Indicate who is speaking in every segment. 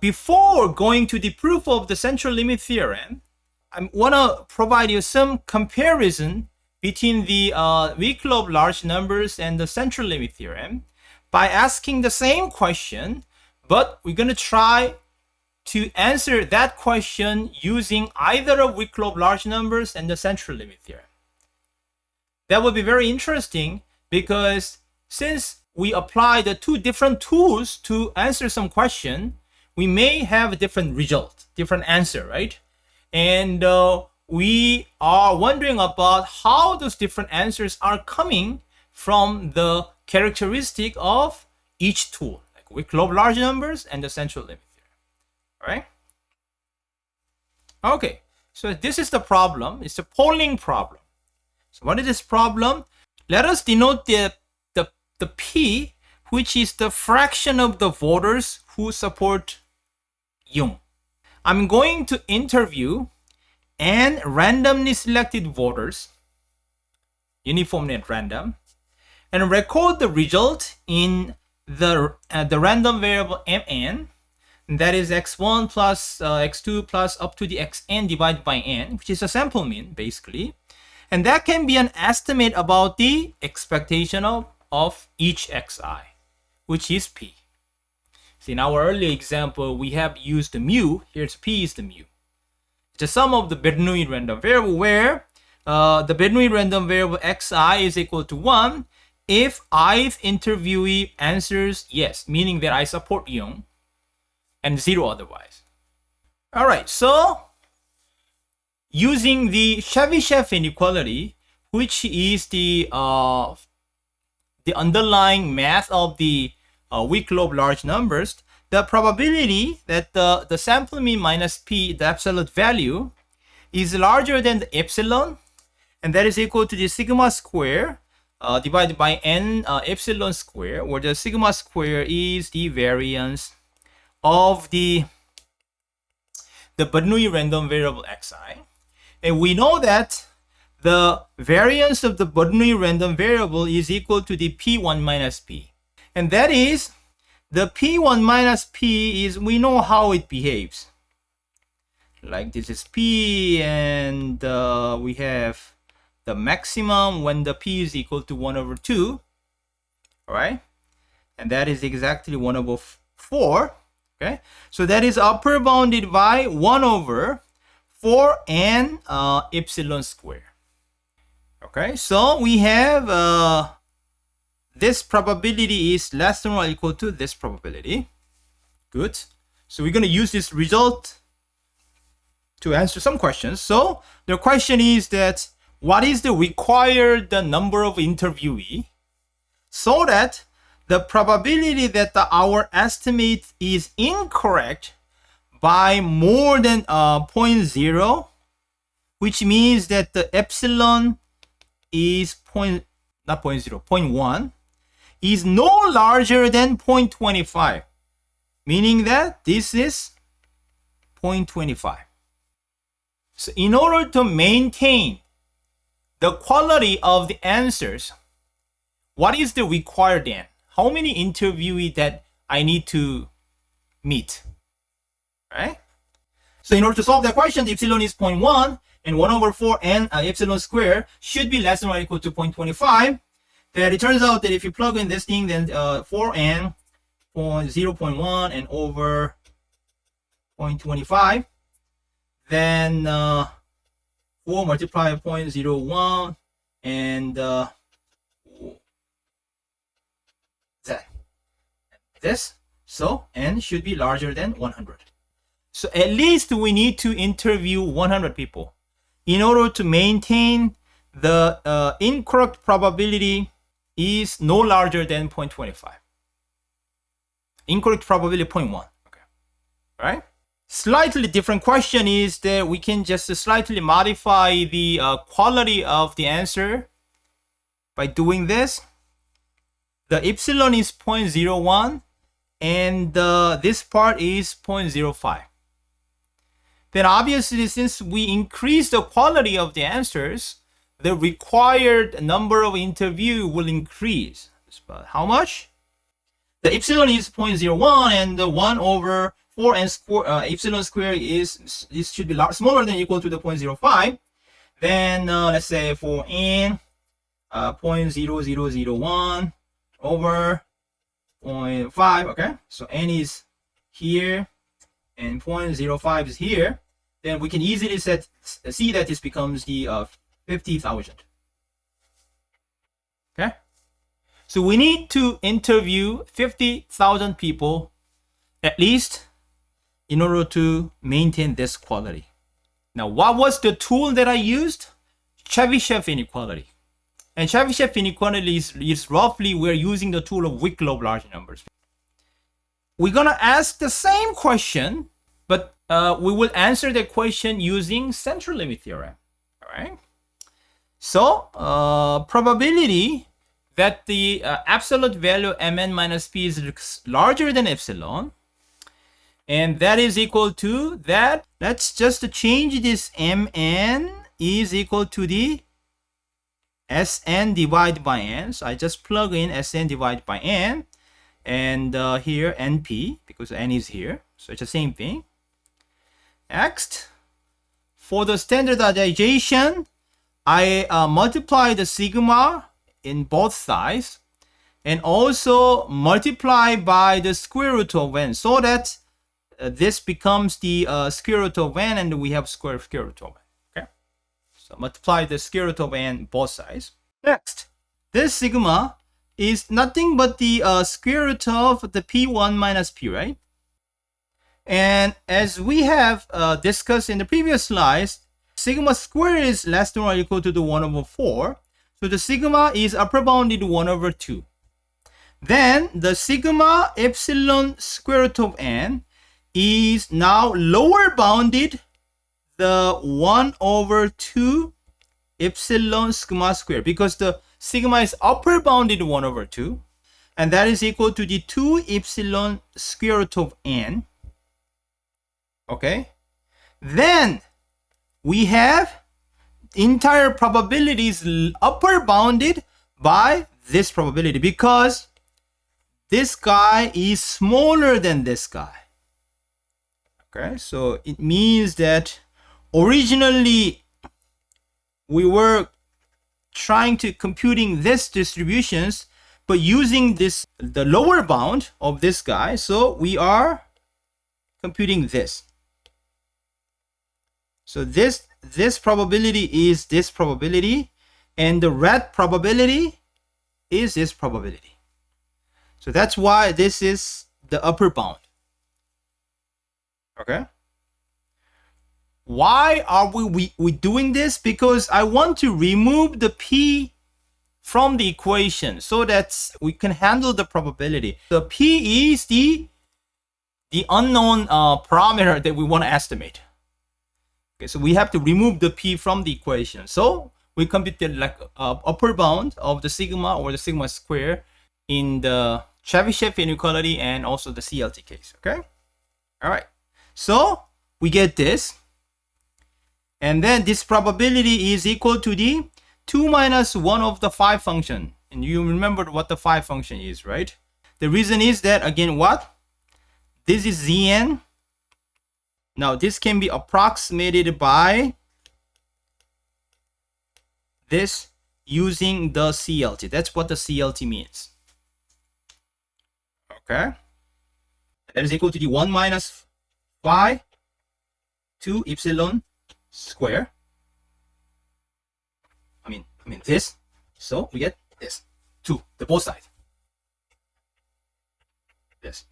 Speaker 1: before going to the proof of the central limit theorem, I want to provide you some comparison between the weak law of large numbers and the central limit theorem by asking the same question, but we're going to try to answer that question using either a weak law of large numbers and the central limit theorem. That would be very interesting because since we apply the two different tools to answer some question, we may have a different result, different answer, right? And we are wondering about how those different answers are coming from the characteristic of each tool, like weak law of large numbers and the central limit theorem. All right? Okay, so this is the problem. It's a polling problem. So what is this problem? Let us denote the P, which is the fraction of the voters who support Jung. I'm going to interview n randomly selected voters, uniformly at random, and record the result in the random variable mn, that is x1 plus x2 plus up to the xn divided by n, which is a sample mean basically, and that can be an estimate about the expectation of each xi, which is p. So in our earlier example, we have used the mu. Here's p is the mu. It's the sum of the Bernoulli random variable where the Bernoulli random variable xi is equal to 1 if ith interviewee answers yes, meaning that I support Jung, and 0 otherwise. All right, so using the Chebyshev inequality, which is the underlying math of the weak law of large numbers, the probability that the sample mean minus p, the absolute value, is larger than the epsilon, and that is equal to the sigma square divided by n epsilon square, where the sigma square is the variance of the Bernoulli random variable xi. And we know that the variance of the Bernoulli random variable is equal to the p1 minus p. And that is, the p1 minus p is, we know how it behaves. Like this is p, and we have the maximum when the p is equal to 1 over 2. All right? And that is exactly 1 over 4. Okay? So that is upper bounded by 1 over 4n epsilon square. Okay, so we have this probability is less than or equal to this probability. Good. So we're going to use this result to answer some questions. So the question is that what is the required number of interviewee so that the probability that our estimate is incorrect by more than 0.0, which means that the epsilon is 0.1, is no larger than 0.25, meaning that this is 0.25. So in order to maintain the quality of the answers, what is the required n? How many interviewees that I need to meet? Right? So in order to solve that question, the epsilon is 0.1 and 1 over 4n epsilon square should be less than or equal to 0.25. That it turns out that if you plug in this thing, then 4n 0.1 and over 0.25, then 4 multiplied 0.01 and that. This. So n should be larger than 100. So at least we need to interview 100 people in order to maintain the incorrect probability is no larger than 0.25. Incorrect probability 0.1. Okay. All right. Slightly different question is that we can just slightly modify the quality of the answer by doing this. The epsilon is 0.01 and this part is 0.05. Then obviously, since we increase the quality of the answers, the required number of interview will increase. But how much? The epsilon is 0.01 and the 1 over 4n square epsilon square is this should be smaller than or equal to the 0.05, then let's say for n 0.0001 over 0.5. Okay, so n is here and 0.05 is here, then we can easily see that this becomes the 50,000. Okay, so we need to interview 50,000 people at least in order to maintain this quality. Now, what was the tool that I used? Chebyshev inequality. And Chebyshev inequality is roughly, we're using the tool of Wicklow large numbers. We're gonna ask the same question, but we will answer the question using central limit theorem. All right. So probability that the absolute value mn minus p is larger than epsilon, and that is equal to that. Let's just change this mn is equal to the Sn divided by n. So I just plug in Sn divided by n, and here np, because n is here, so it's the same thing. Next, for the standardization, I multiply the sigma in both sides and also multiply by the square root of n, so that this becomes the square root of n, and we have square root of n. Okay, so multiply the square root of n both sides. Next, this sigma is nothing but the square root of the p1 minus p, right? And as we have discussed in the previous slides, sigma square is less than or equal to the 1 over 4. So the sigma is upper bounded 1 over 2. Then the sigma epsilon square root of n is now lower bounded the 1 over 2 epsilon sigma square, because the sigma is upper bounded 1 over 2, and that is equal to the 2 epsilon square root of n. Okay, then we have entire probabilities upper bounded by this probability, because this guy is smaller than this guy. Okay, so it means that originally we were trying to computing this distributions, but using this the lower bound of this guy, so we are computing this. So this probability is this probability, and the red probability is this probability. So that's why this is the upper bound. Okay. Why are we doing this? Because I want to remove the p from the equation so that we can handle the probability. The p is the unknown parameter that we want to estimate. Okay, so we have to remove the p from the equation. So we computed like upper bound of the sigma or the sigma square in the Chebyshev inequality and also the CLT case. Okay. All right. So we get this. And then this probability is equal to the 2 minus 1 of the phi function. And you remember what the phi function is, right? The reason is that, again, what? This is Zn. Now, this can be approximated by this using the CLT. That's what the CLT means. Okay? That is equal to the 1 minus phi 2 epsilon square. I mean this. So we get this 2, the both sides. This.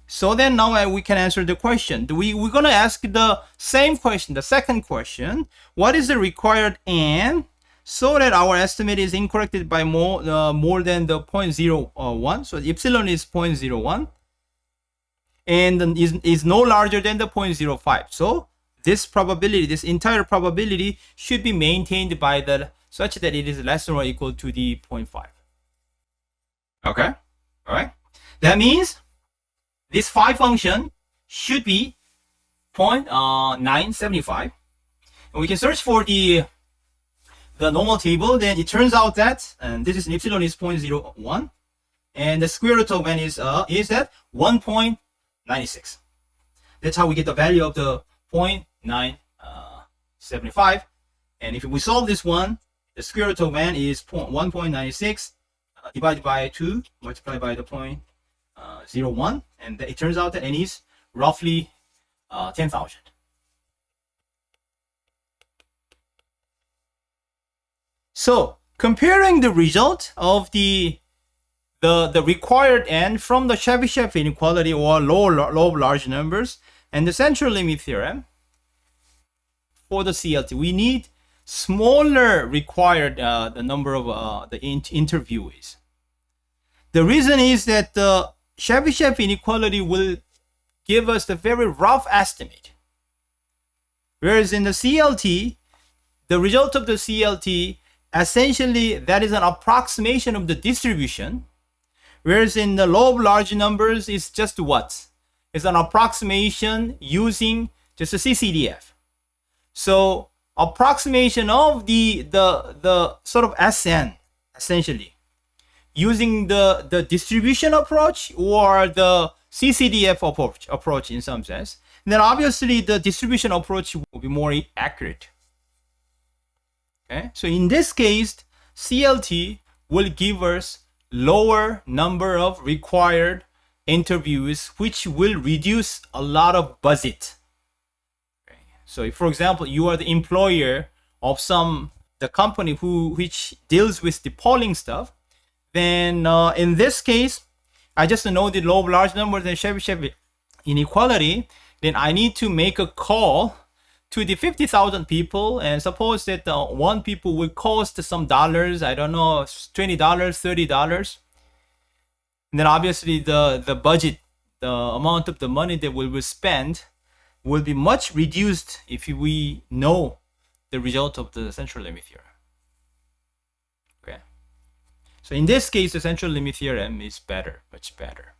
Speaker 1: So then now we can answer the question. We're gonna ask the same question, the second question. What is the required n so that our estimate is incorrected by more than the 0.01? So the epsilon is 0.01 and is no larger than the 0.05. So this probability, this entire probability should be maintained by the such that it is less than or equal to the 0.5. Okay, all right. That means this phi function should be 0.975. And we can search for the normal table. Then it turns out that, and this is epsilon is 0.01, and the square root of n is at 1.0 0.96. That's how we get the value of the 0.975. And if we solve this one, the square root of n is 1.96 divided by 2 multiplied by the 0.01, and it turns out that n is roughly 10,000. So comparing the result of the required n from the Chebyshev inequality or law of large numbers and the central limit theorem for the CLT, we need smaller required the number of the interviewees. The reason is that the Chebyshev inequality will give us the very rough estimate, whereas in the CLT, the result of the CLT essentially that is an approximation of the distribution, whereas in the law of large numbers it's just what? It's an approximation using just a CCDF. So approximation of the sort of SN essentially using the distribution approach or the CCDF approach in some sense, then obviously the distribution approach will be more accurate. Okay, so in this case, CLT will give us lower number of required interviews, which will reduce a lot of budget. Okay. So if, for example, you are the employer of the company which deals with the polling stuff, then in this case, I just know the law of large numbers and Chebyshev inequality, then I need to make a call to the 50,000 people, and suppose that one people will cost some dollars, I don't know, $20, $30. And then obviously the budget, the amount of the money that we will spend will be much reduced if we know the result of the central limit theorem. Okay. So in this case, the central limit theorem is better, much better.